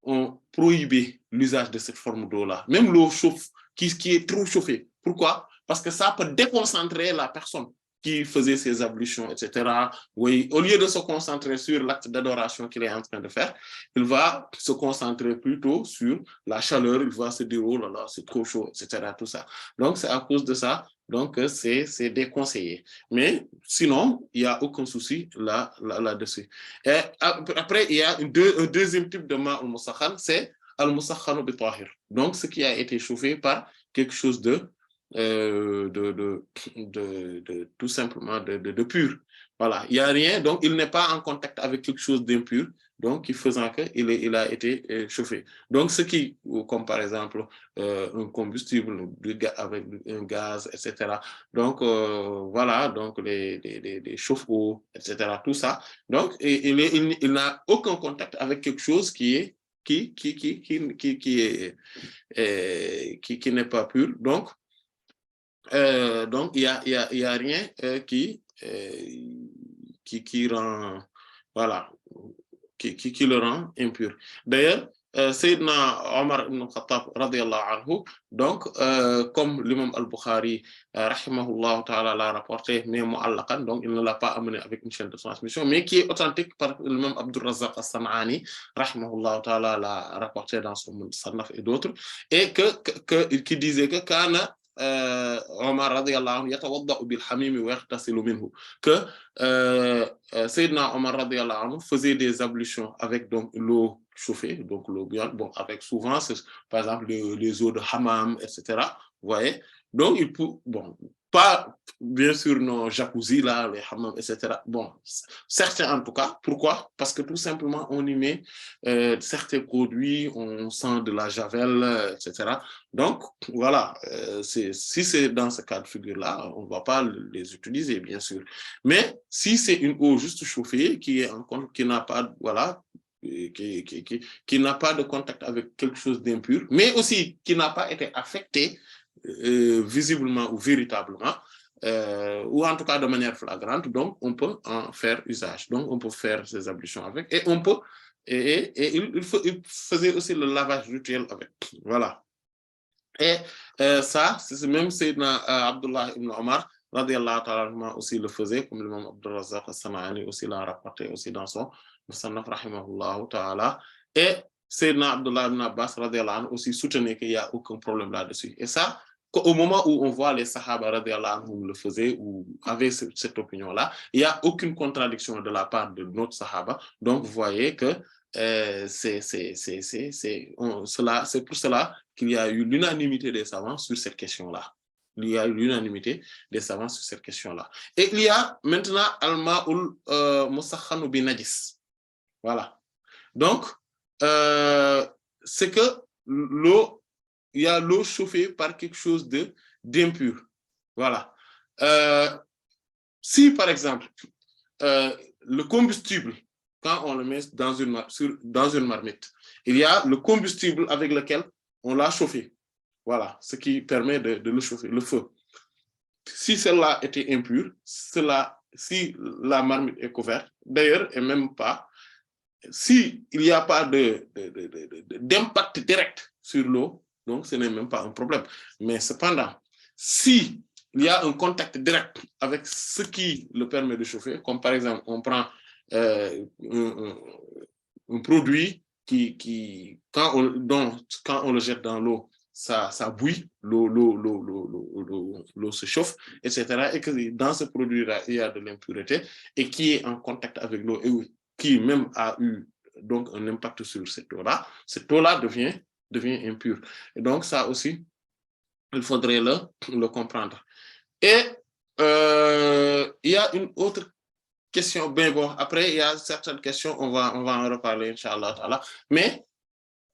ont prohibé l'usage de cette forme d'eau-là. Même l'eau chauffe, qui est trop chauffée. Pourquoi? Parce que ça peut déconcentrer la personne. qui faisait ses ablutions, etc., oui, au lieu de se concentrer sur l'acte d'adoration qu'il est en train de faire, il va se concentrer plutôt sur la chaleur, il va se dire, oh là là, c'est trop chaud, etc., tout ça. Donc, c'est à cause de ça, donc, c'est déconseillé. Mais sinon, il n'y a aucun souci là-dessus. Et après, il y a un deuxième type de ma'ul musakhan, c'est al-musakhanu bi tahir. Donc, ce qui a été chauffé par quelque chose de tout simplement de pur. Voilà, il n'y a rien, donc il n'est pas en contact avec quelque chose d'impur, donc qui faisant qu'il a été chauffé. Donc, ce qui, comme par exemple un combustible avec un gaz, etc. Donc, voilà, donc les chauffe-eau, etc. Tout ça. Donc, il n'a aucun contact avec quelque chose qui n'est pas pur. Donc, il y a rien qui rend, voilà, qui le rend impur. D'ailleurs, Sayyidina Omar ibn Khattab, radiyallahu anhu, donc, comme l'imam al-Bukhari, rahimahullah ta'ala, l'a rapporté, mais mu'allaqan, donc il ne l'a pas amené avec une chaîne de transmission, mais qui est authentique par l'imam Abdur Razzaq as-San'ani, rahimahullah ta'ala, l'a rapporté dans son Musannaf et d'autres, et qui disait que kana Omar radiyallahu anhu yatawadda'u bil hamimi wa yaghtasilu minhu, que Sayyidina Omar radiyallahu anhu faisait des ablutions avec donc l'eau chauffée, donc l'eau bouillante, bon, avec souvent, par exemple, les eaux de hammam, etc. Vous voyez? Donc, il peut, bon, pas, bien sûr, nos jacuzzi, là, les hammams, etc. Bon, certains en tout cas. Pourquoi? Parce que tout simplement, on y met certains produits, on sent de la javel, etc. Donc, voilà, si c'est dans ce cas de figure-là, on ne va pas les utiliser, bien sûr. Mais si c'est une eau juste chauffée, qui n'a pas, voilà, qui n'a pas de contact avec quelque chose d'impur, mais aussi qui n'a pas été affecté visiblement ou véritablement, ou en tout cas de manière flagrante, donc on peut en faire usage. Donc on peut faire ces ablutions avec, et on peut, il faisait aussi le lavage rituel avec. Voilà. Et ça, c'est même Sayyidina Abdullah ibn Omar, radiyallahu ta'ala aussi le faisait, comme l'imam Abdur Razzaq as-San'ani aussi l'a rapporté aussi dans son Musannaf rahimahullah ta'ala. Et Sayyidina Abdullah ibn Abbas, radiyallahu anhu, aussi soutenait qu'il n'y a aucun problème là-dessus. Et ça, au moment où on voit les Sahaba, radiyallahu anhu, le faisaient ou avaient cette opinion-là, il n'y a aucune contradiction de la part de notre Sahaba. Donc, vous voyez que c'est pour cela qu'il y a eu l'unanimité des savants sur cette question-là. Il y a eu l'unanimité des savants sur cette question-là. Et il y a maintenant al-ma'ul musakhanu bi najis. Voilà. Donc, c'est que l'eau, il y a l'eau chauffée par quelque chose d'impur. Voilà. Si, par exemple, le combustible, quand on le met dans une marmite, il y a le combustible avec lequel on l'a chauffé. Voilà, ce qui permet de le chauffer, le feu. Si celle-là était impure, si la marmite est couverte, d'ailleurs, et même pas, s'il n'y a pas d'impact direct sur l'eau, donc ce n'est même pas un problème. Mais cependant, si il y a un contact direct avec ce qui le permet de chauffer, comme par exemple, on prend un produit quand on le jette dans l'eau, ça bouille, l'eau se chauffe, etc. Et que dans ce produit-là, il y a de l'impureté et qui est en contact avec l'eau et qui même a eu donc un impact sur cette eau-là devient impure. Et donc ça aussi, il faudrait le comprendre. Et il y a une autre question, ben bon, après il y a certaines questions, on va en reparler, Inch'Allah. Mais,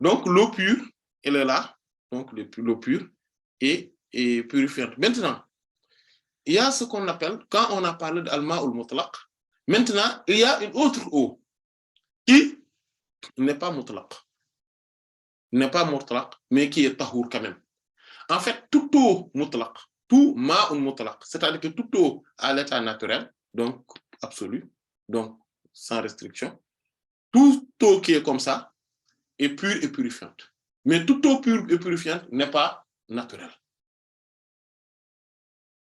donc l'eau pure, elle est là, donc l'eau pure et purifiante. Maintenant, il y a ce qu'on appelle, quand on a parlé d'alma ou mutlaq, maintenant, il y a une autre eau qui n'est pas mutlaq, mais qui est tahour quand même. En fait, toute eau mutlaq, tout ma'un mutlaq, c'est-à-dire que toute eau à l'état naturel, donc absolu, donc sans restriction, toute eau qui est comme ça est pure et purifiante. Mais toute eau pure et purifiante n'est pas naturelle.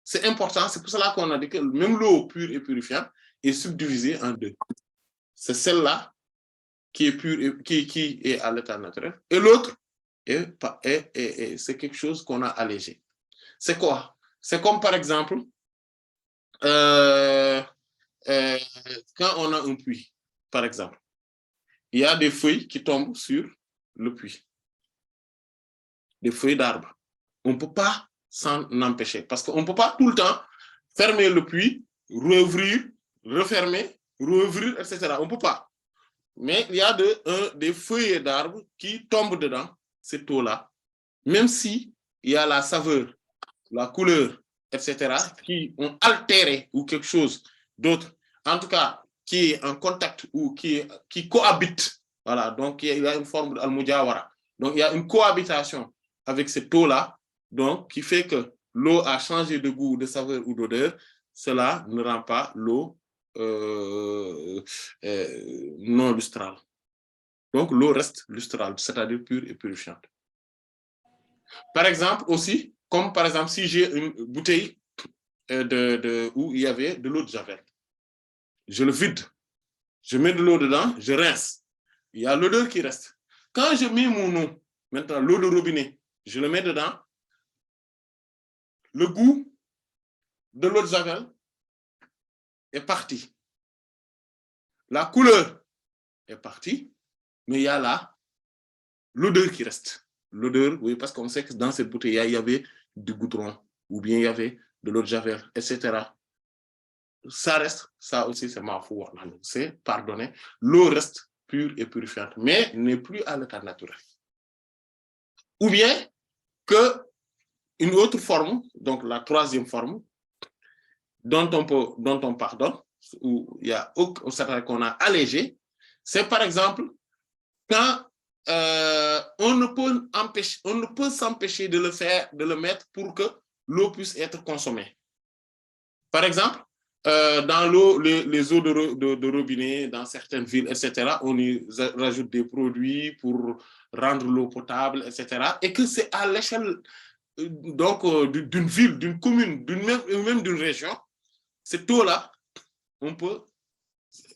C'est important, c'est pour cela qu'on a dit que même l'eau pure et purifiante est subdivisée en deux. C'est celle-là qui est pure et qui est à l'état naturel, et l'autre c'est quelque chose qu'on a allégé. C'est quoi? C'est comme par exemple quand on a un puits, par exemple, il y a des feuilles qui tombent sur le puits, des feuilles d'arbres. On ne peut pas s'en empêcher parce qu'on ne peut pas tout le temps fermer le puits, rouvrir, refermer, rouvrir, etc. On ne peut pas. Mais il y a des feuilles d'arbres qui tombent dedans, cette eau-là, même si il y a la saveur, la couleur, etc., qui ont altéré ou quelque chose d'autre, en tout cas, qui est en contact ou qui cohabite. Voilà, donc il y a une forme d'al-mujawara. Donc il y a une cohabitation avec cette eau-là, donc qui fait que l'eau a changé de goût, de saveur ou d'odeur. Cela ne rend pas l'eau non lustrale. Donc l'eau reste lustrale, c'est-à-dire pure et purifiante. Par exemple aussi, comme par exemple si j'ai une bouteille où il y avait de l'eau de javel, je le vide, je mets de l'eau dedans, je rince, il y a l'odeur qui reste. Quand je mets mon eau, maintenant l'eau de robinet, je le mets dedans, le goût de l'eau de javel est parti. La couleur est partie, mais il y a là l'odeur qui reste. L'odeur, oui, parce qu'on sait que dans cette bouteille, il y avait du goudron, ou bien il y avait de l'eau de javel, etc. Ça reste, ça aussi c'est ma foi, c'est pardonné. L'eau reste pure et purifiante, mais n'est plus à l'état naturel. Ou bien que une autre forme, donc la troisième forme, dont on pardonne, où il y a qu'on a allégé, c'est par exemple quand on ne peut s'empêcher de le faire, de le mettre pour que l'eau puisse être consommée. Par exemple, dans l'eau, les eaux de robinet, dans certaines villes, etc., on y rajoute des produits pour rendre l'eau potable, etc. Et que c'est à l'échelle d'une ville, d'une commune, même d'une région, cette eau-là, on peut,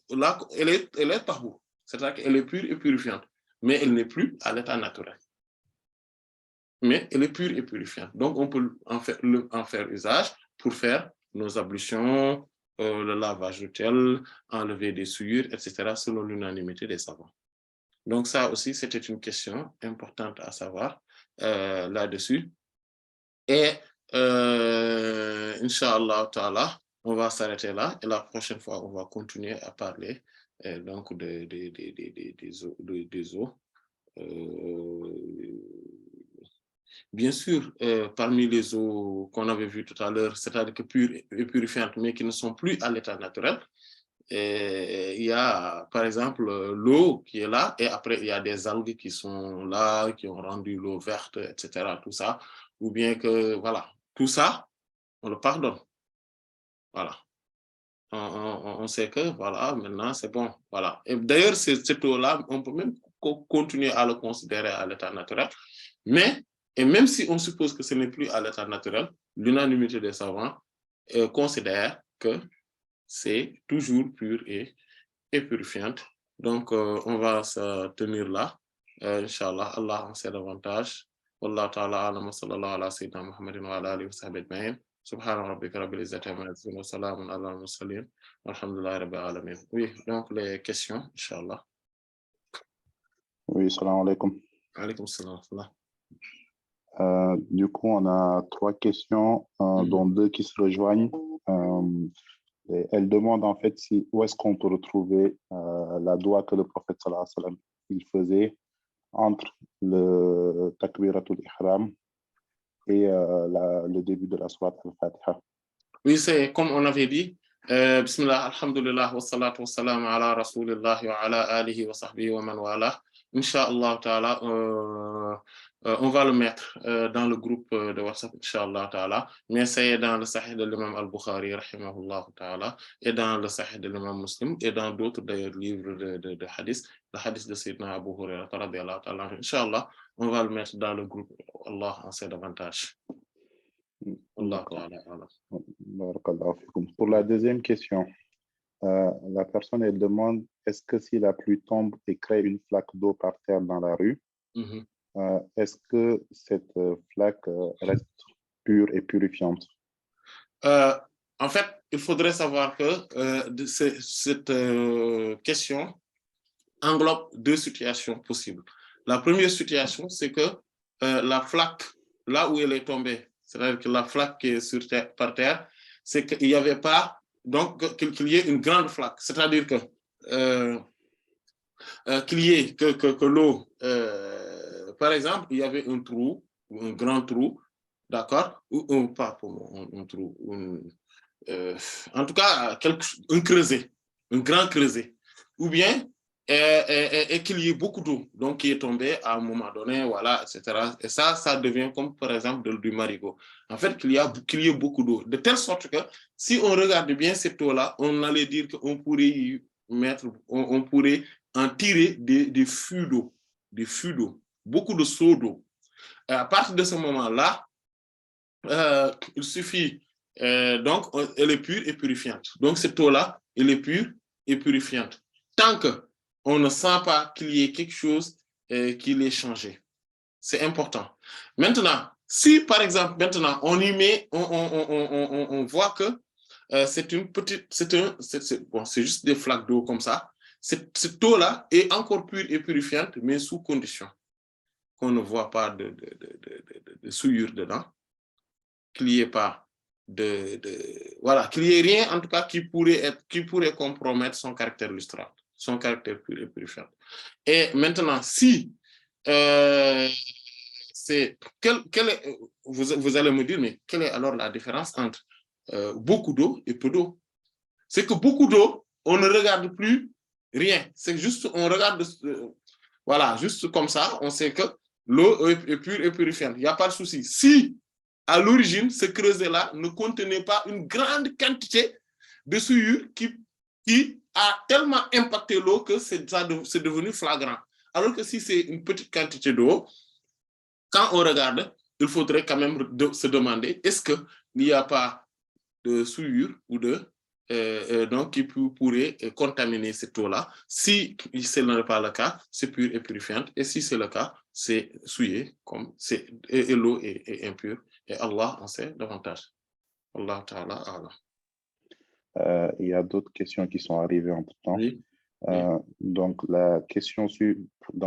là, elle est tahou, c'est-à-dire qu'elle est pure et purifiante, mais elle n'est plus à l'état naturel. Mais elle est pure et purifiante. Donc, on peut en faire usage pour faire nos ablutions, le lavage de tel, enlever des souillures, etc., selon l'unanimité des savants. Donc, ça aussi, c'était une question importante à savoir là-dessus. Et, Inch'Allah ta'ala, on va s'arrêter là. Et la prochaine fois, on va continuer à parler donc des eaux. Bien sûr, parmi les eaux qu'on avait vues tout à l'heure, c'est-à-dire que pures et purifiantes, mais qui ne sont plus à l'état naturel, il y a, par exemple, l'eau qui est là, et après, il y a des algues qui sont là, qui ont rendu l'eau verte, etc., tout ça, ou bien que, voilà, tout ça, on le pardonne. Voilà. On sait que, voilà, maintenant, c'est bon. Voilà. Et d'ailleurs, cette eau-là, on peut même continuer à le considérer à l'état naturel, mais et même si on suppose que ce n'est plus à l'état naturel, l'unanimité des savants considère que c'est toujours pur et purifiante. Donc, on va se tenir là. Inch'Allah, Allah en sait davantage. Wallahu ta'ala alam wa sallallahu ala sayyidina Muhammadin wa ala alihi wa sahbihi ajma'in. Subhana rabbika rabbil izzati amma yasifun wa salamun ala al-mursalin. Walhamdulillahi rabbil alamin. Oui, donc les questions, Inch'Allah. Oui, salam alaikum. Alaykum salam. Du coup, on a 3 questions, dont 2 qui se rejoignent. Et elle demande en fait où est-ce qu'on peut retrouver la doua que le prophète sallallahu alayhi wa sallam il faisait entre le takbiratul ihram et le début de la sourate al-Fatiha. Oui, c'est comme on avait dit. Bismillah, alhamdulillah, wa salatu wa salam ala rasulillah wa ala alihi wa sahbihi wa man wala. Inch'Allah ta'ala, on va le mettre dans le groupe de WhatsApp, Inch'Allah ta'ala, mais c'est dans le Sahih de l'imam al-Bukhari, rahimahullah ta'ala, et dans le Sahih de l'imam Muslim, et dans d'autres d'ailleurs livres de hadith, le hadith de Sayyidina Abu Hurairah, radiyallahu ta'ala. Inch'Allah, on va le mettre dans le groupe. Allah en sait davantage. Allah D'accord. ta'ala a'lam. Barakallahu fikum. Pour la deuxième question, la personne, elle demande, est-ce que si la pluie tombe et crée une flaque d'eau par terre dans la rue, Mhm. est-ce que cette flaque reste pure et purifiante? Euh, En fait, il faudrait savoir que cette question englobe deux situations possibles. La première situation, c'est que la flaque, là où elle est tombée, c'est-à-dire que la flaque qui est sur terre, par terre, c'est qu'il n'y avait pas, donc qu'il y ait une grande flaque, c'est-à-dire que qu'il y ait que l'eau, par exemple, il y avait un trou, un grand trou, d'accord, ou pas pour un trou, en tout cas, un creuset, un grand creuset, ou bien et qu'il y ait beaucoup d'eau, donc qui est tombée à un moment donné, voilà, etc. Et ça devient comme par exemple du marigot. En fait, qu'il y ait beaucoup d'eau, de telle sorte que si on regarde bien cette eau-là, on allait dire qu'on pourrait y mettre, on pourrait en tirer des fûts d'eau, beaucoup de seaux d'eau. À partir de ce moment-là, il suffit, donc, elle est pure et purifiante. Donc, cette eau-là, elle est pure et purifiante. Tant qu'on ne sent pas qu'il y ait quelque chose qui l'ait changé. C'est important. Maintenant, si par exemple, maintenant, on y met, on voit que c'est une petite, bon, c'est juste des flaques d'eau comme ça. Cette eau-là est encore pure et purifiante, mais sous condition qu'on ne voit pas de souillure dedans, qu'il n'y ait pas voilà, qu'il n'y ait rien en tout cas qui pourrait compromettre son caractère lustrant, son caractère pur et purifiant. Et maintenant, si vous allez me dire, mais quelle est alors la différence entre beaucoup d'eau et peu d'eau? C'est que beaucoup d'eau, on ne regarde plus rien. C'est juste, on regarde, voilà, juste comme ça, on sait que l'eau est pure et purifiante. Il n'y a pas de souci. Si, à l'origine, ce creuset-là ne contenait pas une grande quantité de souillure qui a tellement impacté l'eau que c'est devenu flagrant. Alors que si c'est une petite quantité d'eau, quand on regarde, il faudrait quand même se demander, est-ce qu'il n'y a pas de souillure ou donc qui pourrait contaminer cette eau-là. Si ce n'est pas le cas, c'est pur et purifiant. Et si c'est le cas, c'est souillé, comme et l'eau est impure. Et Allah en sait davantage. Allah Ta'ala Allah. Il y a d'autres questions qui sont arrivées entre-temps. Oui. Oui. Donc, dans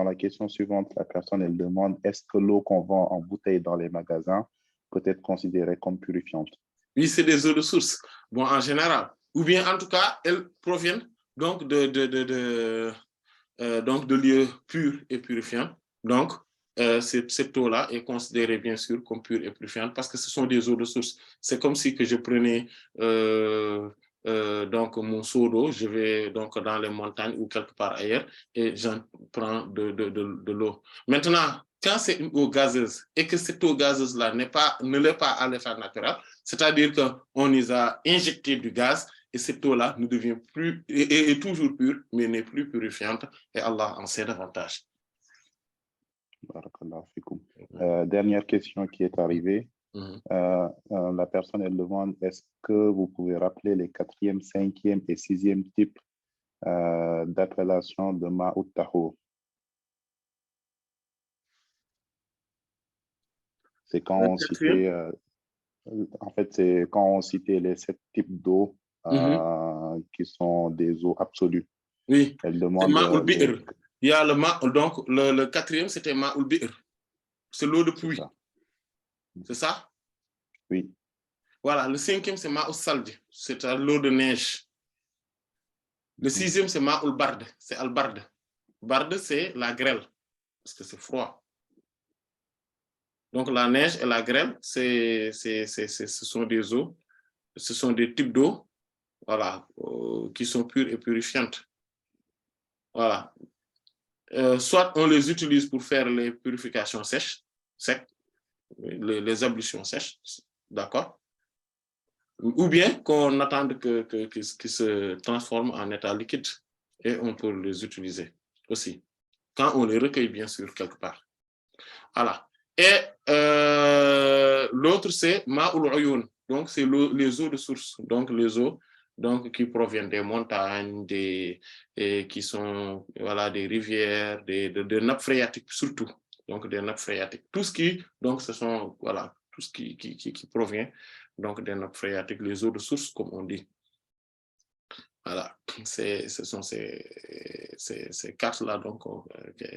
la question suivante, la personne, elle demande, est-ce que l'eau qu'on vend en bouteille dans les magasins peut être considérée comme purifiante? Oui, c'est des eaux de source. Bon, en général. Ou bien, en tout cas, elles proviennent donc donc de lieux purs et purifiants. Donc, cette eau-là est considérée bien sûr comme pure et purifiante parce que ce sont des eaux de source. C'est comme si que je prenais donc mon seau d'eau, je vais donc dans les montagnes ou quelque part ailleurs et j'en prends de l'eau. Maintenant, quand c'est une eau gazeuse et que cette eau gazeuse-là ne l'est pas à l'état naturel, c'est-à-dire qu'on y a injecté du gaz et cette eau-là ne devient plus, est toujours pure, mais n'est plus purifiante et Allah en sait davantage. Dernière question qui est arrivée. La personne, elle demande, est-ce que vous pouvez rappeler les 4e, 5e et 6e types d'appellation de Ma'out Tahour? C'est quand on citait, en fait, c'est quand on citait les 7 types d'eau qui sont des eaux absolues. Oui, elle demande il y a donc le 4e, c'était Ma'oul Bi'r. C'est l'eau de pluie. C'est ça? Oui. Voilà, le 5e, c'est Ma'oul Saldi, c'est l'eau de neige. Le 6e, c'est Ma'oul Bard, c'est Al-Bard. Bard, c'est la grêle, parce que c'est froid. Donc la neige et la grêle, ce sont des eaux, ce sont des types d'eau, voilà, qui sont pures et purifiantes. Voilà. Soit on les utilise pour faire les purifications sèches, secs, les ablutions sèches, d'accord? Ou bien qu'on attende qu'ils se transforment en état liquide et on peut les utiliser aussi. Quand on les recueille, bien sûr, quelque part. Voilà. Et l'autre, c'est Ma'ul Uyun. Donc, c'est les eaux de source. Donc, les eaux donc, qui proviennent des montagnes, et qui sont voilà, des rivières, de nappes phréatiques surtout. Donc, des nappes phréatiques. Tout ce qui, donc, ce sont, voilà, tout ce qui provient donc, des nappes phréatiques, les eaux de source, comme on dit. Voilà, ce sont ces quatre-là donc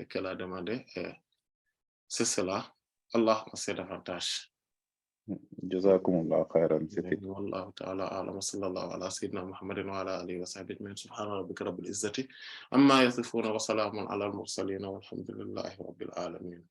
qu'elle a demandé. C'est cela. Allah sait davantage. Jazakumullah khairan. Wallahu ta'ala a'lam. Sallallahu ala sayyidina Muhammadin wa ala alihi wa sahbihi ajma'in. Subhana rabbika rabbil izzati amma yasifun wa salamun ala al mursalin walhamdulillahi rabbil alamin.